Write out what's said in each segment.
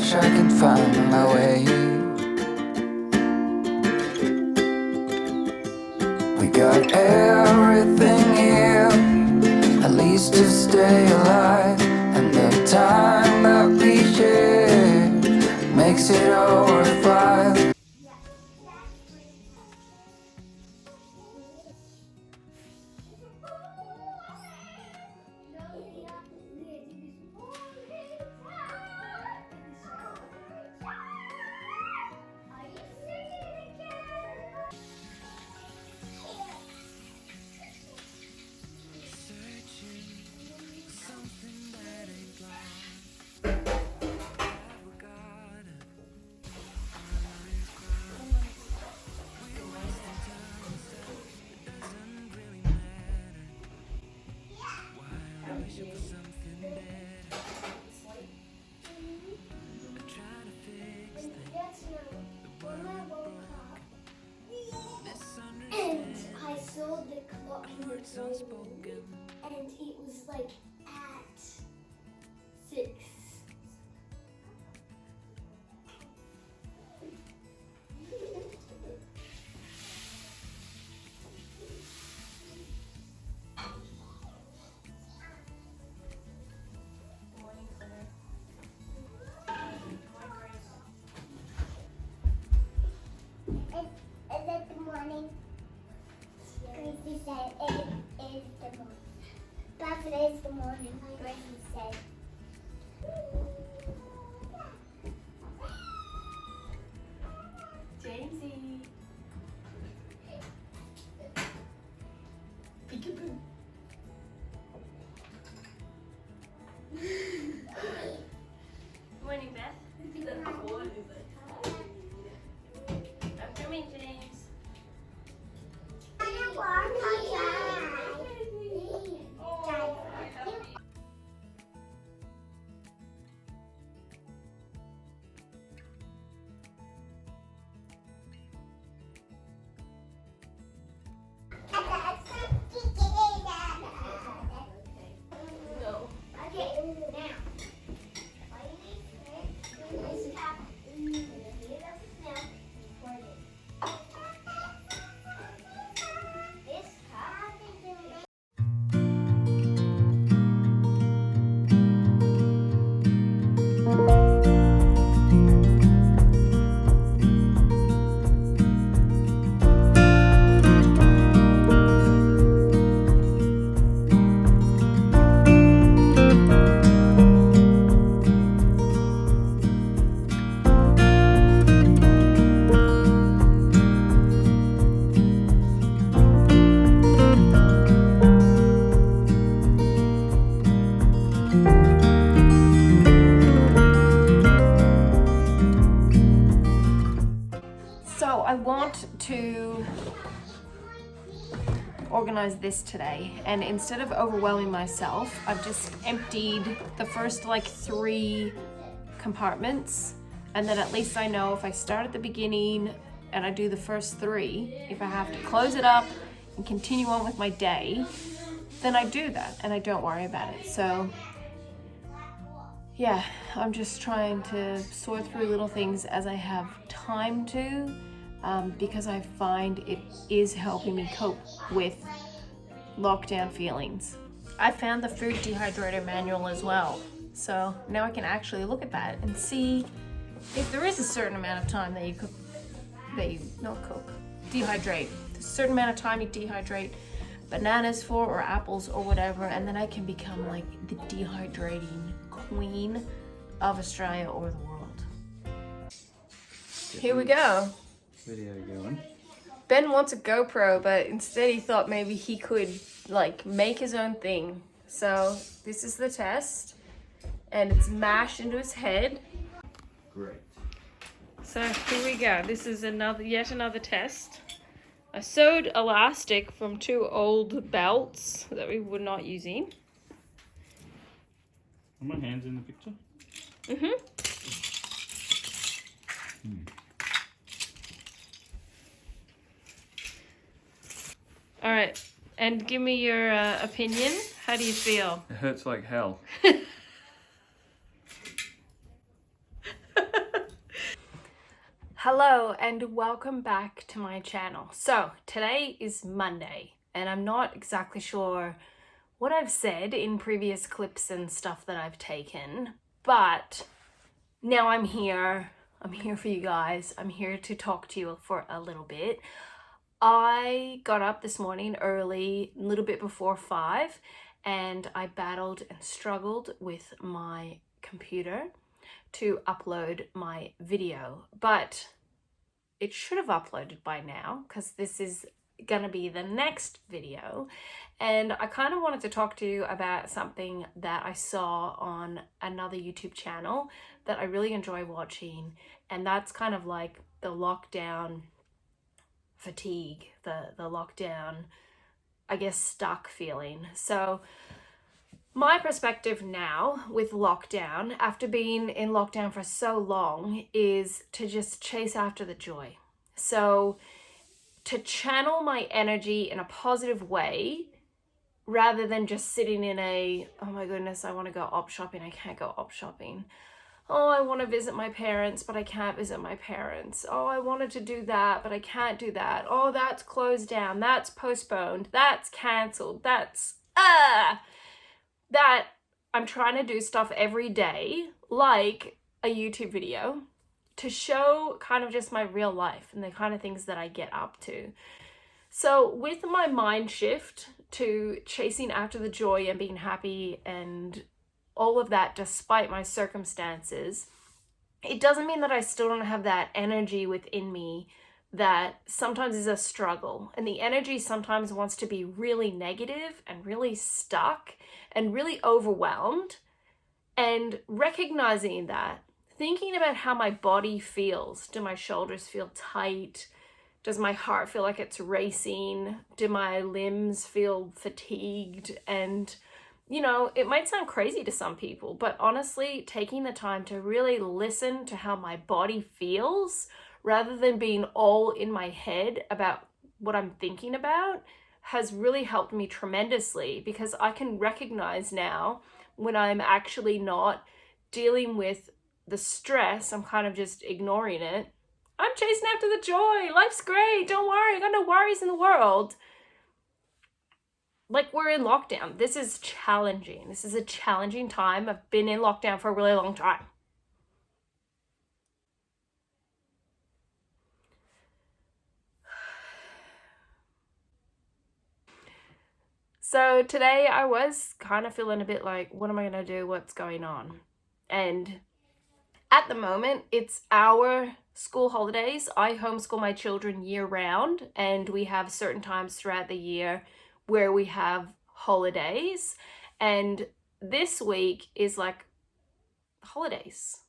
wish I can find my way. We got everything here, at least to stay alive, and the time that we share makes it all worthwhile. I saw the clock in the room, and it was like at 6. Is it the morning? Gracie said it is the morning. But it is the morning, Gracie said. Jamesy. Peekaboo. Morning, Beth. I'm coming, James. No. Okay, now. So I want to organize this today, and instead of overwhelming myself, I've just emptied the first like 3 compartments, and then at least I know if I start at the beginning and I do the first 3, if I have to close it up and continue on with my day, then I do that and I don't worry about it. So yeah, I'm just trying to sort through little things as I have time to, because I find it is helping me cope with lockdown feelings. I found the food dehydrator manual as well, so now I can actually look at that and see if there is a certain amount of time that you cook, dehydrate. There's a certain amount of time you dehydrate bananas for, or apples or whatever, and then I can become like the dehydrating queen of Australia or the world. Here we go. Video going. Ben wants a GoPro, but instead he thought maybe he could like make his own thing. So this is the test, and it's mashed into his head. Great. So here we go. This is yet another test. I sewed elastic from 2 old belts that we were not using. Are my hands in the picture? All right, and give me your opinion. How do you feel? It hurts like hell. Hello and welcome back to my channel. So today is Monday and I'm not exactly sure what I've said in previous clips and stuff that I've taken, but now I'm here. I'm here for you guys. I'm here to talk to you for a little bit. I got up this morning early, a little bit before 5, and I battled and struggled with my computer to upload my video, but it should have uploaded by now because this is gonna be the next video. And I kind of wanted to talk to you about something that I saw on another YouTube channel that I really enjoy watching, and that's kind of like the lockdown fatigue, the lockdown, I guess, stuck feeling. So my perspective now with lockdown, after being in lockdown for so long, is to just chase after the joy. So to channel my energy in a positive way rather than just sitting in a, oh my goodness, I want to go op shopping, I can't go op shopping. Oh, I want to visit my parents, but I can't visit my parents. Oh, I wanted to do that, but I can't do that. Oh, that's closed down. That's postponed. That's cancelled. That's, that I'm trying to do stuff every day, like a YouTube video, to show kind of just my real life and the kind of things that I get up to. So with my mind shift to chasing after the joy and being happy and all of that despite my circumstances, it doesn't mean that I still don't have that energy within me that sometimes is a struggle. And the energy sometimes wants to be really negative and really stuck and really overwhelmed. And recognizing that, thinking about how my body feels. Do my shoulders feel tight? Does my heart feel like it's racing? Do my limbs feel fatigued? And you know, it might sound crazy to some people, but honestly, taking the time to really listen to how my body feels rather than being all in my head about what I'm thinking about has really helped me tremendously, because I can recognize now when I'm actually not dealing with the stress, I'm kind of just ignoring it. I'm chasing after the joy. Life's great. Don't worry. I got no worries in the world. Like, we're in lockdown. This is challenging. This is a challenging time. I've been in lockdown for a really long time. So today I was kind of feeling a bit like, what am I going to do? What's going on? And at the moment, it's our school holidays. I homeschool my children year round, and we have certain times throughout the year where we have holidays, and this week is like holidays.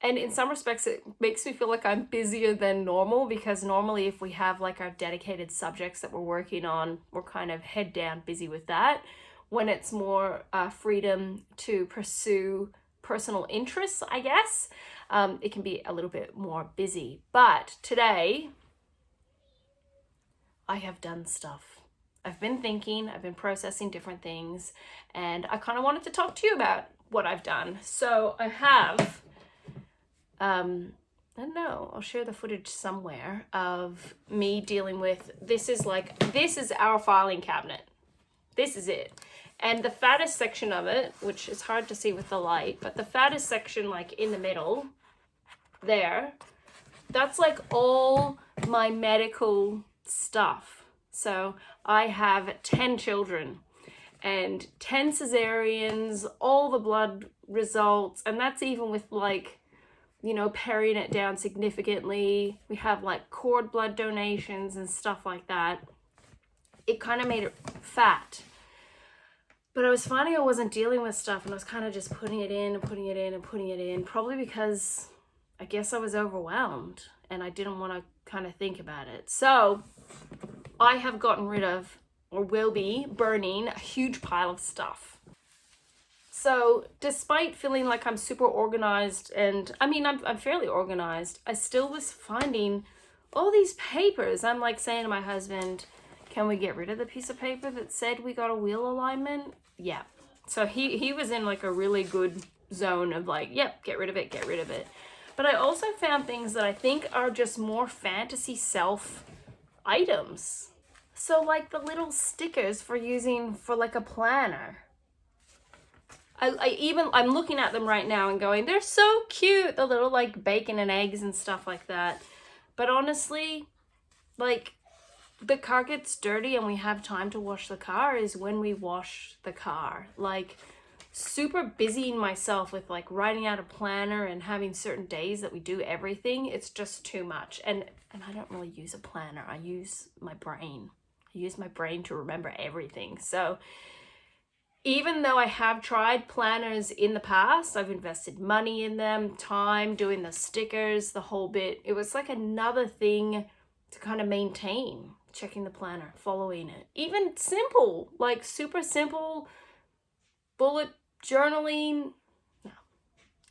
And in some respects it makes me feel like I'm busier than normal, because normally if we have like our dedicated subjects that we're working on, we're kind of head down busy with that. When it's more freedom to pursue personal interests, I guess, it can be a little bit more busy. But today I have done stuff. I've been thinking, I've been processing different things, and I kind of wanted to talk to you about what I've done. So I have, I don't know, I'll share the footage somewhere of me dealing with, this is our filing cabinet. This is it. And the fattest section of it, which is hard to see with the light, but the fattest section, like in the middle there, that's like all my medical stuff. So I have 10 children and 10 cesareans, all the blood results, and that's even with like, you know, paring it down significantly. We have like cord blood donations and stuff like that. It kind of made it fat. But I was finding I wasn't dealing with stuff, and I was kind of just putting it in and putting it in and putting it in, probably because I guess I was overwhelmed and I didn't want to kind of think about it. So I have gotten rid of, or will be burning, a huge pile of stuff. So despite feeling like I'm super organized, and I mean, I'm fairly organized, I still was finding all these papers. I'm like saying to my husband, can we get rid of the piece of paper that said we got a wheel alignment? Yeah. So he was in like a really good zone of like, yep, get rid of it, get rid of it. But I also found things that I think are just more fantasy self items. So like the little stickers for using for like a planner. I'm looking at them right now and going, they're so cute. The little like bacon and eggs and stuff like that. But honestly, like the car gets dirty and we have time to wash the car is when we wash the car. Like super busying myself with like writing out a planner and having certain days that we do everything. It's just too much. And I don't really use a planner. I use my brain. I use my brain to remember everything. So even though I have tried planners in the past, I've invested money in them, time, doing the stickers, the whole bit. It was like another thing to kind of maintain, checking the planner, following it. Even simple, like super simple bullet journaling. No.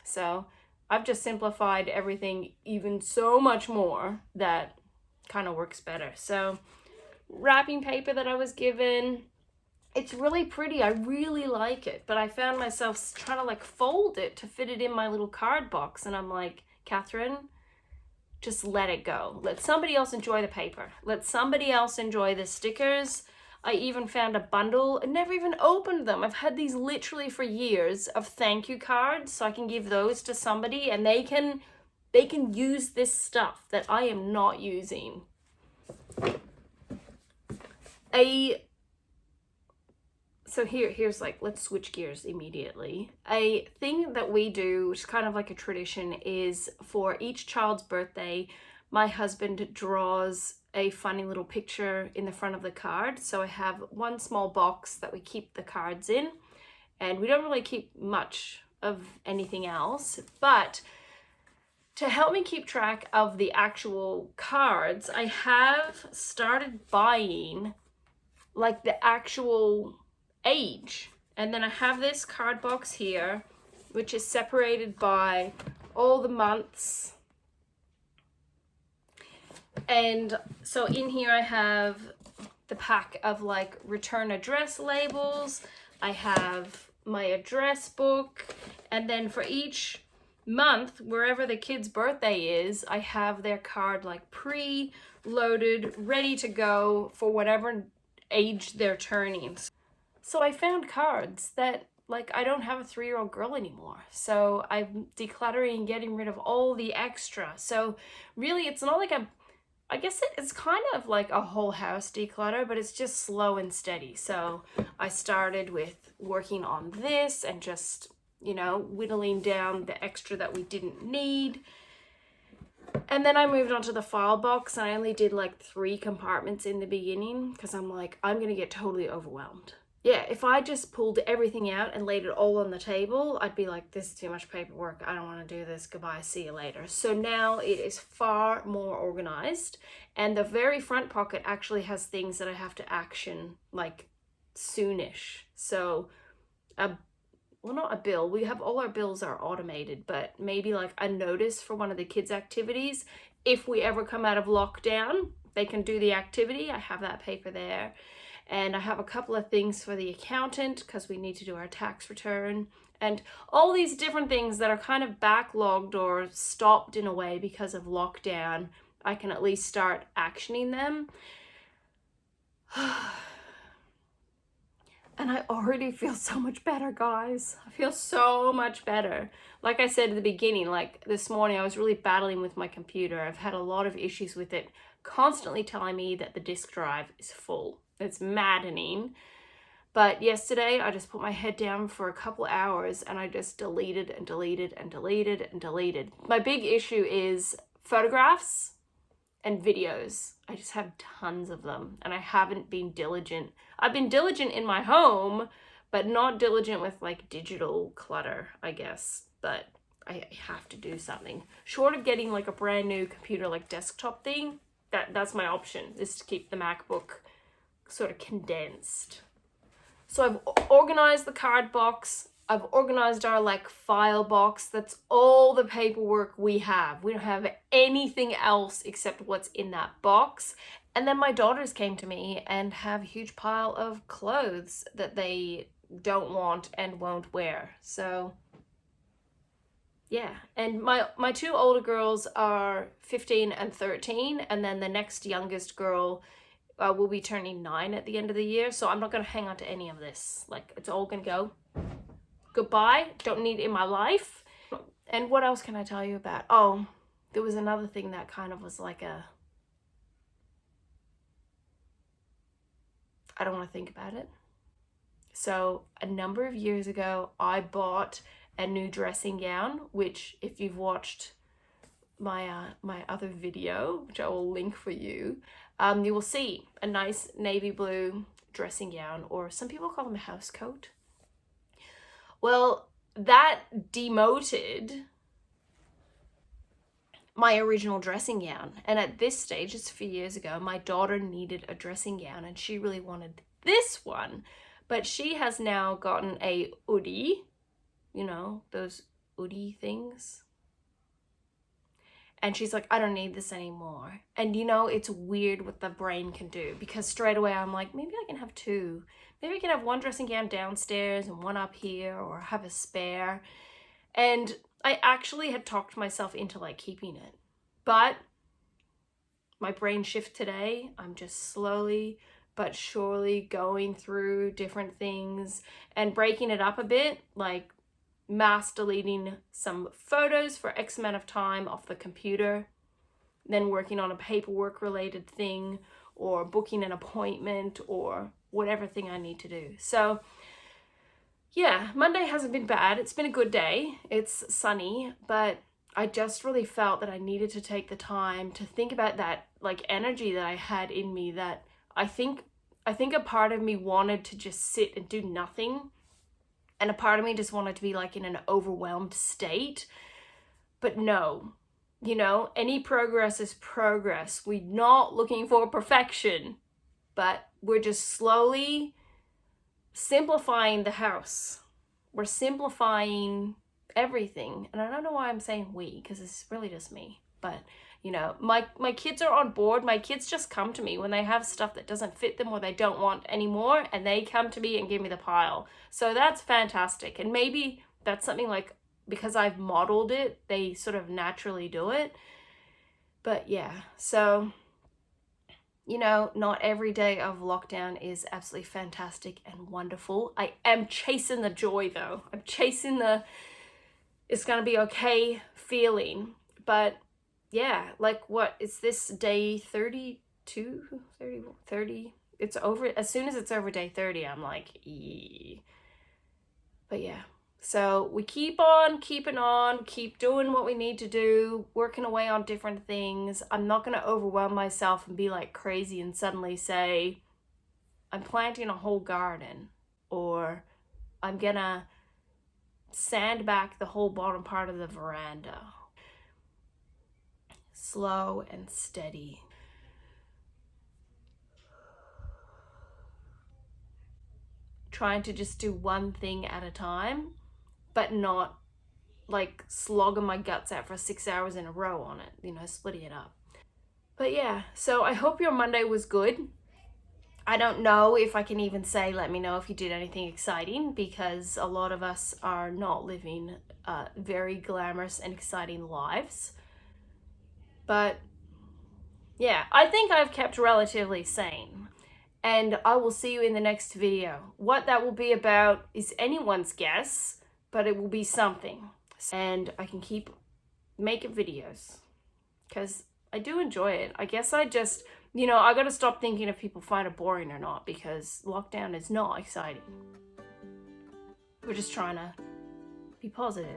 So I've just simplified everything even so much more that kind of works better. So wrapping paper that I was given, it's really pretty. I really like it, but I found myself trying to like fold it to fit it in my little card box. And I'm like, Catherine, just let it go. Let somebody else enjoy the paper. Let somebody else enjoy the stickers. I even found a bundle and never even opened them. I've had these literally for years of thank you cards, so I can give those to somebody and they can use this stuff that I am not using. So here's like, let's switch gears immediately. A thing that we do, which is kind of like a tradition, is for each child's birthday, my husband draws a funny little picture in the front of the card. So I have one small box that we keep the cards in, and we don't really keep much of anything else. But to help me keep track of the actual cards, I have started buying like the actual age. And then I have this card box here, which is separated by all the months. And so in here I have the pack of like return address labels. I have my address book. And then for each month, wherever the kid's birthday is, I have their card like pre-loaded, ready to go for whatever age they're turning. So I found cards that, like, I don't have a 3-year-old girl anymore. So I'm decluttering and getting rid of all the extra. So really, it's not like I guess it's kind of like a whole house declutter, but it's just slow and steady. So I started with working on this and just, you know, whittling down the extra that we didn't need. And then I moved on to the file box, and I only did like 3 compartments in the beginning because I'm like, I'm going to get totally overwhelmed. Yeah, if I just pulled everything out and laid it all on the table, I'd be like, this is too much paperwork. I don't want to do this. Goodbye. See you later. So now it is far more organized. And the very front pocket actually has things that I have to action like soonish. So, well, not a bill. We have all our bills are automated, but maybe like a notice for one of the kids' activities. If we ever come out of lockdown, they can do the activity. I have that paper there. And I have a couple of things for the accountant because we need to do our tax return. And all these different things that are kind of backlogged or stopped in a way because of lockdown, I can at least start actioning them. And I already feel so much better, guys. I feel so much better. Like I said at the beginning, like this morning, I was really battling with my computer. I've had a lot of issues with it, constantly telling me that the disk drive is full. It's maddening. But yesterday, I just put my head down for a couple hours and I just deleted and deleted and deleted and deleted. My big issue is photographs and videos. I just have tons of them and I haven't been diligent. I've been diligent in my home, but not diligent with like digital clutter, I guess. But I have to do something. Short of getting like a brand new computer, like desktop thing, that's my option, is to keep the MacBook sort of condensed. So I've organized the card box. I've organized our like file box. That's all the paperwork we have. We don't have anything else except what's in that box. And then my daughters came to me and have a huge pile of clothes that they don't want and won't wear. So yeah, and my two older girls are 15 and 13, and then the next youngest girl will be turning 9 at the end of the year, so I'm not going to hang on to any of this. Like, it's all going to go. Goodbye. Don't need it in my life. And what else can I tell you about? Oh, there was another thing that kind of was like a... I don't want to think about it. So a number of years ago, I bought a new dressing gown, which if you've watched my my other video, which I will link for you, you will see a nice navy blue dressing gown, or some people call them a house coat. Well, that demoted my original dressing gown, and at this stage, it's a few years ago, my daughter needed a dressing gown and she really wanted this one, but she has now gotten a hoodie, you know, those hoodie things, and she's like, I don't need this anymore. And you know, it's weird what the brain can do, because straight away I'm like, maybe I can have two. Maybe I can have one dressing gown downstairs and one up here, or have a spare. And I actually had talked myself into like keeping it. But my brain shift today, I'm just slowly but surely going through different things and breaking it up a bit, like mass deleting some photos for X amount of time off the computer, then working on a paperwork related thing, or booking an appointment, or whatever thing I need to do. So yeah, Monday hasn't been bad. It's been a good day. It's sunny, but I just really felt that I needed to take the time to think about that like energy that I had in me, that I think a part of me wanted to just sit and do nothing, and a part of me just wanted to be like in an overwhelmed state. But no, you know, any progress is progress. We're not looking for perfection, but we're just slowly simplifying the house. We're simplifying everything. And I don't know why I'm saying we, because it's really just me. But, you know, my kids are on board. My kids just come to me when they have stuff that doesn't fit them or they don't want anymore, and they come to me and give me the pile. So that's fantastic. And maybe that's something like, because I've modeled it, they sort of naturally do it. But yeah, so, you know, not every day of lockdown is absolutely fantastic and wonderful. I am chasing the joy though. I'm chasing the it's gonna be okay feeling. But yeah, like what is this, day 32, 30? It's over. As soon as it's over day 30, I'm like, eee. But yeah. So we keep on keeping on, keep doing what we need to do, working away on different things. I'm not going to overwhelm myself and be like crazy and suddenly say, I'm planting a whole garden, or I'm going to sand back the whole bottom part of the veranda. Slow and steady. Trying to just do one thing at a time, but not like slogging my guts out for 6 hours in a row on it, you know, splitting it up. But yeah, so I hope your Monday was good. I don't know if I can even say, let me know if you did anything exciting, because a lot of us are not living very glamorous and exciting lives. But yeah, I think I've kept relatively sane. And I will see you in the next video. What that will be about is anyone's guess, but it will be something. And I can keep making videos because I do enjoy it. I guess I just, you know, I got to stop thinking if people find it boring or not, because lockdown is not exciting. We're just trying to be positive.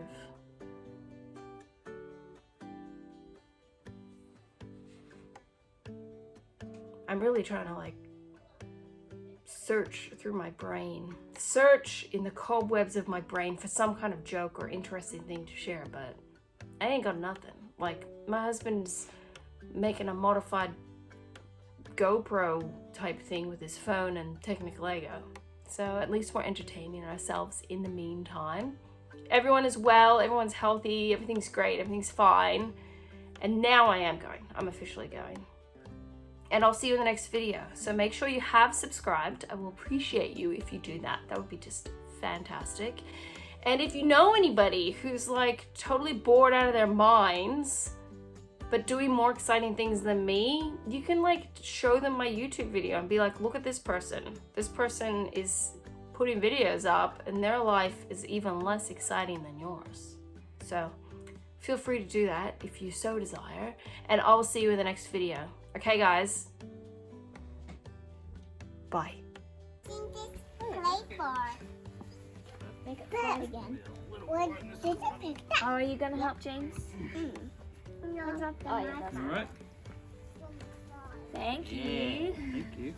I'm really trying to like search through my brain, search in the cobwebs of my brain for some kind of joke or interesting thing to share, but I ain't got nothing. Like, my husband's making a modified GoPro type thing with his phone and Technical Lego, so at least we're entertaining ourselves in the meantime. Everyone is well, everyone's healthy, everything's great, everything's fine, and now I'm officially going. And I'll see you in the next video. So make sure you have subscribed. I will appreciate you if you do that. That would be just fantastic. And if you know anybody who's like totally bored out of their minds, but doing more exciting things than me, you can like show them my YouTube video and be like, look at this person. This person is putting videos up and their life is even less exciting than yours. So feel free to do that if you so desire. And I will see you in the next video. Okay, guys? Bye. Play for. Make it fun again. What did you pick that? Oh, are you gonna help James? No. Oh, yeah, that's All right. Thank Yeah. you. Thank you.